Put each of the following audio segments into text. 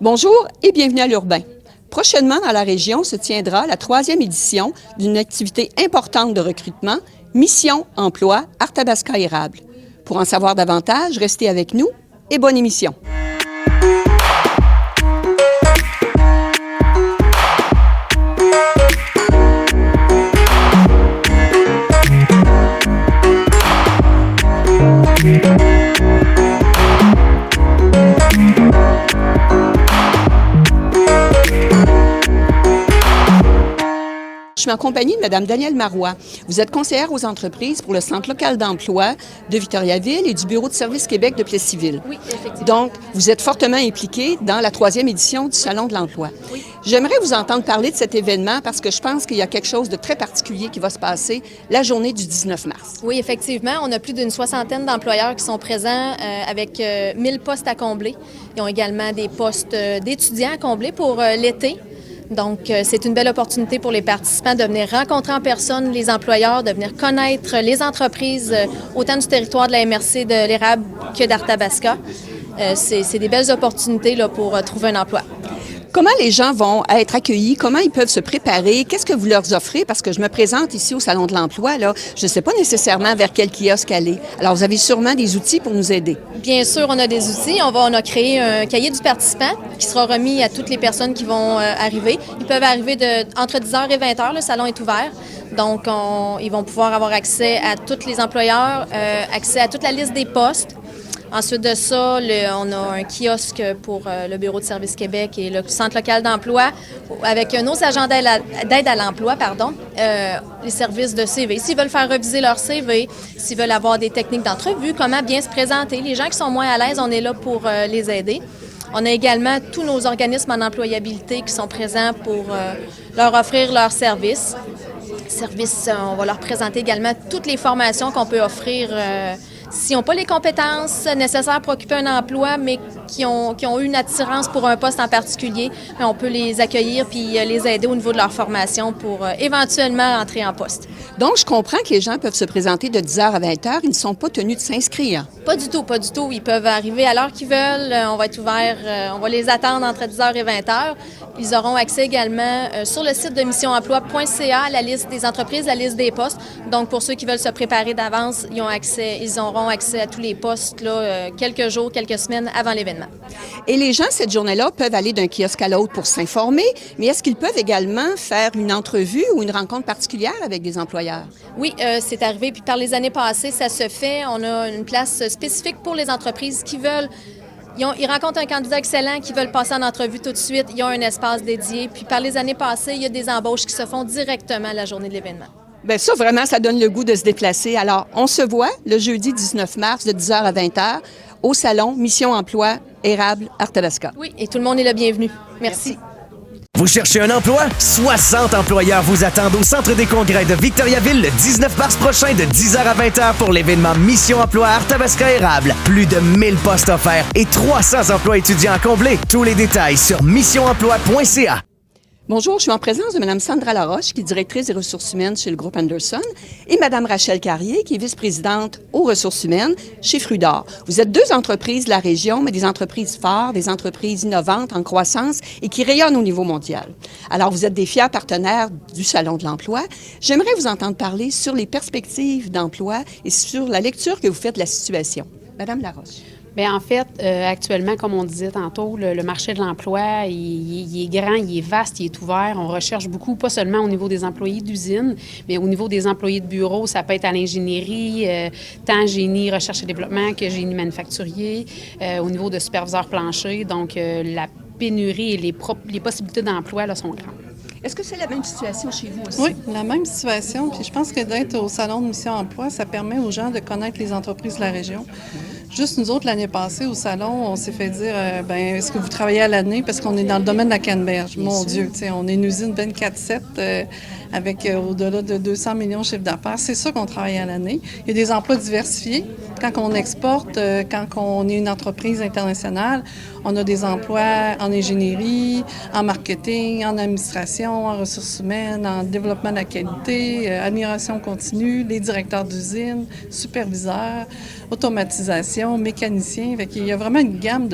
Bonjour et bienvenue à l'Urbain. Prochainement, dans la région, se tiendra la 3e édition d'une activité importante de recrutement, Mission Emploi Arthabasca Érable. Pour en savoir davantage, restez avec nous et bonne émission. Je suis en compagnie de Mme Danielle Marois. Vous êtes conseillère aux entreprises pour le Centre local d'emploi de Victoriaville et du Bureau de service Québec de Plessisville. Oui, effectivement. Donc, vous êtes fortement impliquée dans la 3e édition du Salon de l'emploi. Oui. J'aimerais vous entendre parler de cet événement parce que je pense qu'il y a quelque chose de très particulier qui va se passer la journée du 19 mars. Oui, effectivement. On a plus d'une soixantaine d'employeurs qui sont présents avec 1000 postes à combler. Ils ont également des postes d'étudiants à combler pour l'été. Donc, c'est une belle opportunité pour les participants de venir rencontrer en personne les employeurs, de venir connaître les entreprises, autant du territoire de la MRC de l'Érable que d'Arthabasca. C'est des belles opportunités là, pour trouver un emploi. Comment les gens vont être accueillis? Comment ils peuvent se préparer? Qu'est-ce que vous leur offrez? Parce que je me présente ici au Salon de l'emploi, là, je ne sais pas nécessairement vers quel kiosque aller. Alors, vous avez sûrement des outils pour nous aider. Bien sûr, on a des outils. On a créé un cahier du participant qui sera remis à toutes les personnes qui vont arriver. Ils peuvent arriver entre 10h et 20h. Le salon est ouvert. Donc, ils vont pouvoir avoir accès à tous les employeurs, accès à toute la liste des postes. Ensuite de ça, on a un kiosque pour le Bureau de service Québec et le Centre local d'emploi avec nos agents d'aide à l'emploi, les services de CV. S'ils veulent faire reviser leur CV, s'ils veulent avoir des techniques d'entrevue, comment bien se présenter. Les gens qui sont moins à l'aise, on est là pour les aider. On a également tous nos organismes en employabilité qui sont présents pour leur offrir leurs services. On va leur présenter également toutes les formations qu'on peut offrir s'ils n'ont pas les compétences nécessaires pour occuper un emploi, mais qui ont eu une attirance pour un poste en particulier, on peut les accueillir puis les aider au niveau de leur formation pour éventuellement entrer en poste. Donc, je comprends que les gens peuvent se présenter de 10h à 20h. Ils ne sont pas tenus de s'inscrire. Pas du tout, pas du tout. Ils peuvent arriver à l'heure qu'ils veulent. On va être ouvert, on va les attendre entre 10h et 20h. Ils auront accès également sur le site de missionemploi.ca à la liste des entreprises, la liste des postes. Donc, pour ceux qui veulent se préparer d'avance, ils auront accès à tous les postes là, quelques jours, quelques semaines avant l'événement. Et les gens, cette journée-là, peuvent aller d'un kiosque à l'autre pour s'informer, mais est-ce qu'ils peuvent également faire une entrevue ou une rencontre particulière avec des employeurs? Oui, c'est arrivé. Puis par les années passées, ça se fait. On a une place spécifique pour les entreprises qui veulent. Ils rencontrent un candidat excellent qui veulent passer en entrevue tout de suite. Ils ont un espace dédié. Puis par les années passées, il y a des embauches qui se font directement à la journée de l'événement. Bien, ça, vraiment, ça donne le goût de se déplacer. Alors, on se voit le jeudi 19 mars de 10h à 20h au salon Mission Emploi Érable Arthabasca. Oui, et tout le monde est le bienvenu. Merci. Vous cherchez un emploi? 60 employeurs vous attendent au Centre des congrès de Victoriaville le 19 mars prochain de 10h à 20h pour l'événement Mission Emploi Arthabasca Érable. Plus de 1000 postes offerts et 300 emplois étudiants à combler. Tous les détails sur missionemploi.ca. Bonjour, je suis en présence de Mme Sandra Laroche, qui est directrice des ressources humaines chez le groupe Anderson, et Mme Rachel Carrier, qui est vice-présidente aux ressources humaines chez Frudor. Vous êtes deux entreprises de la région, mais des entreprises phares, des entreprises innovantes, en croissance et qui rayonnent au niveau mondial. Alors, vous êtes des fiers partenaires du Salon de l'emploi. J'aimerais vous entendre parler sur les perspectives d'emploi et sur la lecture que vous faites de la situation. Mme Laroche. Bien, en fait, actuellement, comme on disait tantôt, le marché de l'emploi, il est grand, il est vaste, il est ouvert. On recherche beaucoup, pas seulement au niveau des employés d'usine, mais au niveau des employés de bureau. Ça peut être à l'ingénierie, tant génie, recherche et développement que génie manufacturier, au niveau de superviseurs planchers. Donc, la pénurie et les possibilités d'emploi là, sont grandes. Est-ce que c'est la même situation chez vous aussi? Oui, la même situation. Puis je pense que d'être au Salon de Mission Emploi, ça permet aux gens de connaître les entreprises de la région. Juste nous autres, l'année passée, au Salon, on s'est fait dire est-ce que vous travaillez à l'année? Parce qu'on est dans le domaine de la canneberge. Mon Dieu, on est une usine 24/7 avec au-delà de 200 millions de chiffre d'affaires. C'est ça qu'on travaille à l'année. Il y a des emplois diversifiés. Quand on exporte, quand on est une entreprise internationale, on a des emplois en ingénierie, en marketing, en administration, en ressources humaines, en développement de la qualité, amélioration continue, les directeurs d'usine, superviseurs, automatisation, mécaniciens. Il y a vraiment une gamme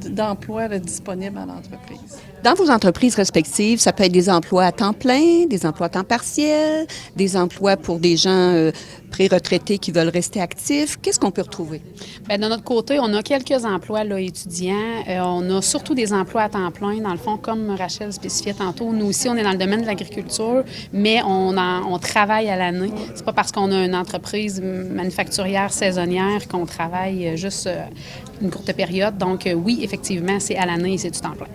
d'emplois là, disponibles à l'entreprise. Dans vos entreprises respectives, ça peut être des emplois à temps plein, des emplois à temps partiel, des emplois pour des gens pré-retraités qui veulent rester actifs. Qu'est-ce qu'on peut retrouver? Bien, de notre côté, on a quelques emplois là, étudiants. On a surtout des emplois à temps plein. Dans le fond, comme Rachel spécifiait tantôt, nous aussi, on est dans le domaine de l'agriculture, mais on travaille à l'année. C'est pas parce qu'on a une entreprise manufacturière saisonnière qu'on travaille juste une courte période. Donc, oui, effectivement, c'est à l'année et c'est du temps plein.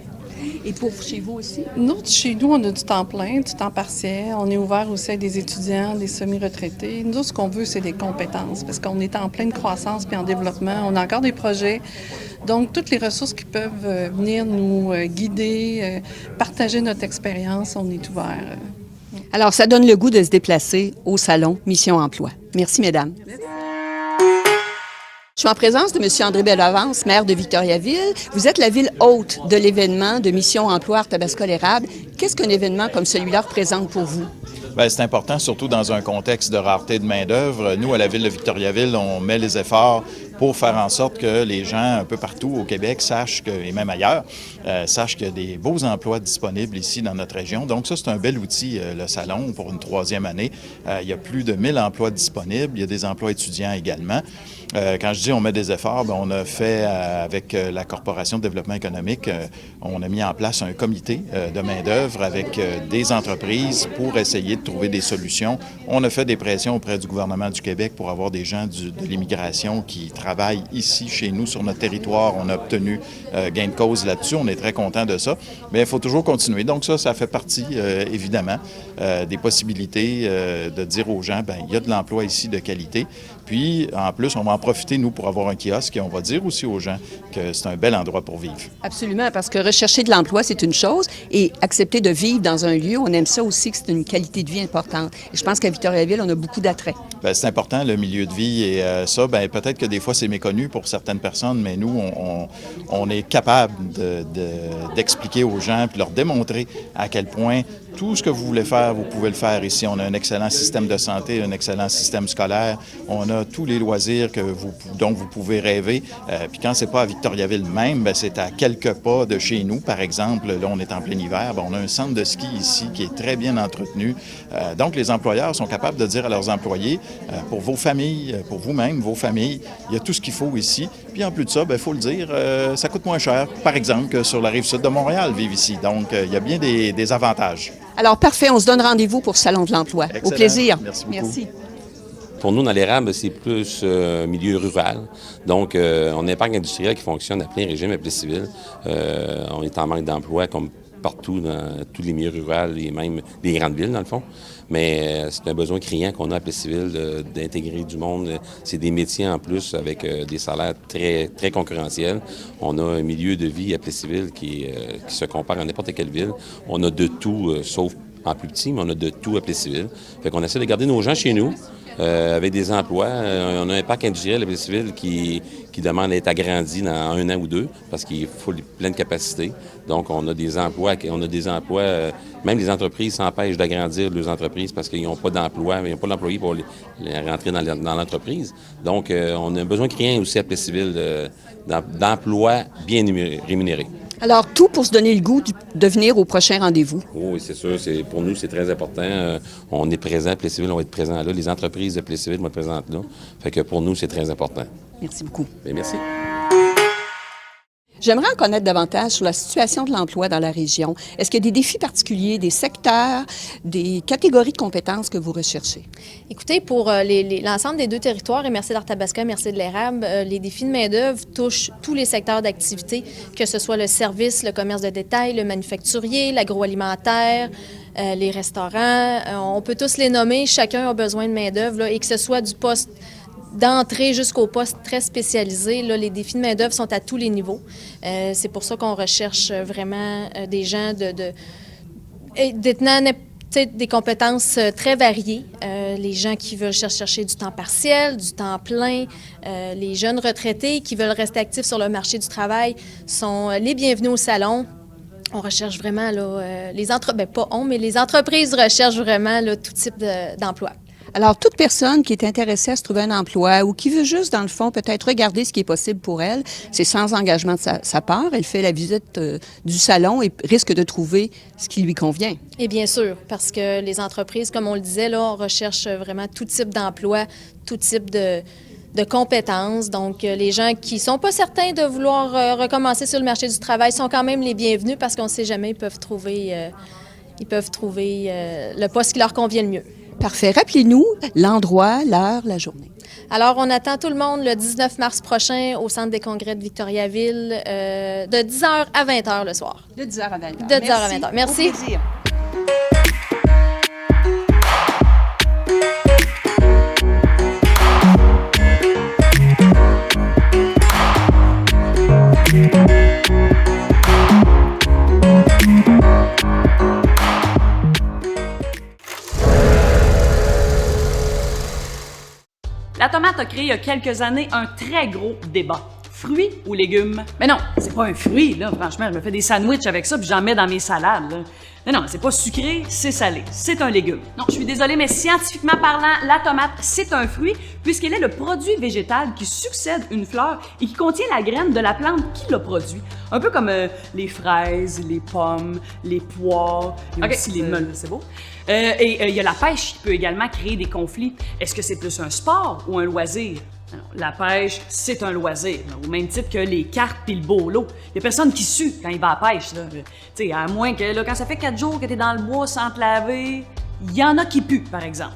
Et pour chez vous aussi? Nous, chez nous, on a du temps plein, du temps partiel. On est ouvert aussi à des étudiants, des semi-retraités. Nous, ce qu'on veut, c'est des compétences parce qu'on est en pleine croissance puis en développement. On a encore des projets. Donc, toutes les ressources qui peuvent venir nous guider, partager notre expérience, on est ouvert. Alors, ça donne le goût de se déplacer au salon Mission Emploi. Merci, mesdames. Merci. Je suis en présence de M. André Bellavance, maire de Victoriaville. Vous êtes la ville hôte de l'événement de Mission Emploi Arthabasca-l'Érable. Qu'est-ce qu'un événement comme celui-là représente pour vous? Bien, c'est important, surtout dans un contexte de rareté de main-d'œuvre. Nous, à la ville de Victoriaville, on met les efforts pour faire en sorte que les gens un peu partout au Québec sachent, et même ailleurs, sachent qu'il y a des beaux emplois disponibles ici dans notre région. Donc ça, c'est un bel outil, le salon, pour une 3e année. Il y a plus de 1000 emplois disponibles. Il y a des emplois étudiants également. Quand je dis on met des efforts, bien, on a fait avec la Corporation de développement économique, on a mis en place un comité de main-d'œuvre avec des entreprises pour essayer de trouver des solutions. On a fait des pressions auprès du gouvernement du Québec pour avoir des gens de l'immigration qui travaillent ici, chez nous, sur notre territoire. On a obtenu gain de cause là-dessus. On est très content de ça. Mais il faut toujours continuer. Donc ça fait partie, évidemment, des possibilités de dire aux gens, bien, il y a de l'emploi ici de qualité. Puis, en plus, on va en profiter, nous, pour avoir un kiosque et on va dire aussi aux gens que c'est un bel endroit pour vivre. Absolument, parce que rechercher de l'emploi, c'est une chose et accepter de vivre dans un lieu, on aime ça aussi, que c'est une qualité de vie importante. Et je pense qu'à Victoriaville, on a beaucoup d'attrait. Bien, c'est important, le milieu de vie et ça, bien, peut-être que des fois, c'est méconnu pour certaines personnes, mais nous, on est capable d'expliquer aux gens puis leur démontrer à quel point tout ce que vous voulez faire, vous pouvez le faire ici. On a un excellent système de santé, un excellent système scolaire. On a tous les loisirs dont vous pouvez rêver. Puis quand c'est pas à Victoriaville même, bien, c'est à quelques pas de chez nous. Par exemple, là, on est en plein hiver. Bien, on a un centre de ski ici qui est très bien entretenu. Donc, les employeurs sont capables de dire à leurs employés, pour vos familles, pour vous-même, vos familles, il y a tout ce qu'il faut ici. Puis en plus de ça, il faut le dire, ça coûte moins cher, par exemple, que sur la rive sud de Montréal, vivre ici. Donc, il y a bien des avantages. Alors, parfait. On se donne rendez-vous pour le Salon de l'Emploi. Excellent. Au plaisir. Merci beaucoup. Merci. Pour nous, dans l'érable, c'est plus milieu rural. Donc, on a un parc industriel qui fonctionne à plein régime, à plein civil. On est en manque d'emploi, comme partout dans tous les milieux ruraux et même les grandes villes, dans le fond. Mais c'est un besoin criant qu'on a à Plessisville d'intégrer du monde. C'est des métiers en plus avec des salaires très, très concurrentiels. On a un milieu de vie à Plessisville qui se compare à n'importe quelle ville. On a de tout, sauf en plus petit, mais on a de tout à Plessisville. Fait qu'on essaie de garder nos gens chez nous. Avec des emplois. On a un parc industriel à Plessisville qui demande d'être agrandi dans 1 an ou 2 parce qu'il faut pleine capacité. Donc, on a des emplois, même les entreprises s'empêchent d'agrandir leurs entreprises parce qu'ils n'ont pas d'emploi, ils n'ont pas d'employés pour les rentrer dans l'entreprise. Donc, on a un besoin criant aussi à Plessisville d'emplois bien rémunérés. Alors, tout pour se donner le goût de venir au prochain rendez-vous. Oui, c'est sûr. Pour nous, c'est très important. On est présent à Plessisville, on va être présent là. Les entreprises de Plessisville vont être présentes là. Fait que pour nous, c'est très important. Merci beaucoup. Bien, merci. J'aimerais en connaître davantage sur la situation de l'emploi dans la région. Est-ce qu'il y a des défis particuliers, des secteurs, des catégories de compétences que vous recherchez? Écoutez, pour l'ensemble des 2 territoires, et merci d'Arthabasca, merci de l'érable, les défis de main-d'œuvre touchent tous les secteurs d'activité, que ce soit le service, le commerce de détail, le manufacturier, l'agroalimentaire, les restaurants. On peut tous les nommer, chacun a besoin de main-d'œuvre, et que ce soit du poste d'entrée jusqu'au poste très spécialisé, là, les défis de main-d'œuvre sont à tous les niveaux. C'est pour ça qu'on recherche vraiment des gens détenant des compétences très variées. Les gens qui veulent chercher du temps partiel, du temps plein, les jeunes retraités qui veulent rester actifs sur le marché du travail sont les bienvenus au salon. On recherche vraiment, là, les entreprises recherchent vraiment là, tout type d'emploi. Alors, toute personne qui est intéressée à se trouver un emploi ou qui veut juste, dans le fond, peut-être regarder ce qui est possible pour elle, c'est sans engagement de sa part. Elle fait la visite du salon et risque de trouver ce qui lui convient. Et bien sûr, parce que les entreprises, comme on le disait, là, on recherche vraiment tout type d'emploi, tout type de compétences. Donc, les gens qui sont pas certains de vouloir recommencer sur le marché du travail sont quand même les bienvenus parce qu'on ne sait jamais, ils peuvent trouver le poste qui leur convient le mieux. Parfait. Rappelez-nous l'endroit, l'heure, la journée. Alors, on attend tout le monde le 19 mars prochain au Centre des congrès de Victoriaville de 10h à 20h le soir. De 10h à 20h. De 10h à 20h. Merci. Au plaisir. La tomate a créé il y a quelques années un très gros débat. Fruits ou légumes? Mais non, c'est pas un fruit, là. Franchement, je me fais des sandwichs avec ça puis j'en mets dans mes salades, là. Non, c'est pas sucré, c'est salé. C'est un légume. Non, je suis désolée, mais scientifiquement parlant, la tomate, c'est un fruit puisqu'elle est le produit végétal qui succède une fleur et qui contient la graine de la plante qui l'a produit. Un peu comme les fraises, les pommes, les poires, il y a aussi les melons, c'est beau. Et il y a la pêche qui peut également créer des conflits. Est-ce que c'est plus un sport ou un loisir? Alors, la pêche, c'est un loisir, là, au même titre que les cartes puis le bolo. Il y a personne qui sue quand il va à la pêche. Là. T'sais, à moins que là, quand ça fait 4 jours que tu es dans le bois sans te laver, il y en a qui puent, par exemple.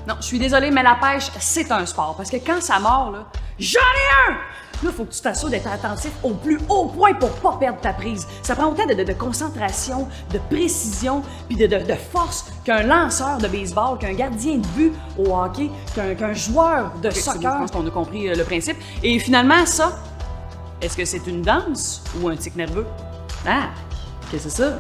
Non, je suis désolée, mais la pêche, c'est un sport. Parce que quand ça mord, là, j'en ai un! Là, il faut que tu t'assures d'être attentif au plus haut point pour pas perdre ta prise. Ça prend autant de concentration, de précision, puis de force qu'un lanceur de baseball, qu'un gardien de but au hockey, qu'un joueur de soccer. Je pense qu'on a compris le principe. Et finalement, ça, est-ce que c'est une danse ou un tic nerveux? Ah, qu'est-ce que c'est ça?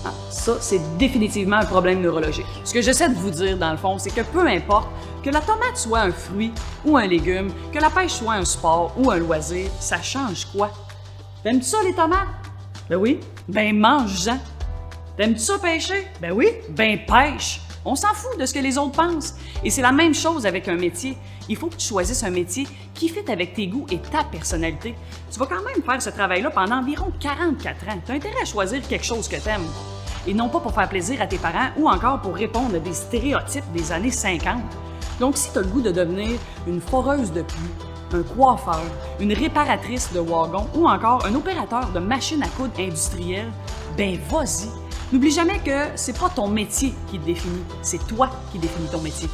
Ah, ça, c'est définitivement un problème neurologique. Ce que j'essaie de vous dire, dans le fond, c'est que peu importe que la tomate soit un fruit ou un légume, que la pêche soit un sport ou un loisir, ça change quoi? T'aimes-tu ça, les tomates? Ben oui. Ben mange-en. T'aimes-tu ça pêcher? Ben oui. Ben pêche. On s'en fout de ce que les autres pensent. Et c'est la même chose avec un métier. Il faut que tu choisisses un métier qui fit avec tes goûts et ta personnalité. Tu vas quand même faire ce travail-là pendant environ 44 ans. Tu as intérêt à choisir quelque chose que t'aimes. Et non pas pour faire plaisir à tes parents ou encore pour répondre à des stéréotypes des années 50. Donc, si tu as le goût de devenir une foreuse de pluie, un coiffeur, une réparatrice de wagon ou encore un opérateur de machine à coudre industrielle, ben vas-y. N'oublie jamais que c'est pas ton métier qui te définit, c'est toi qui définis ton métier.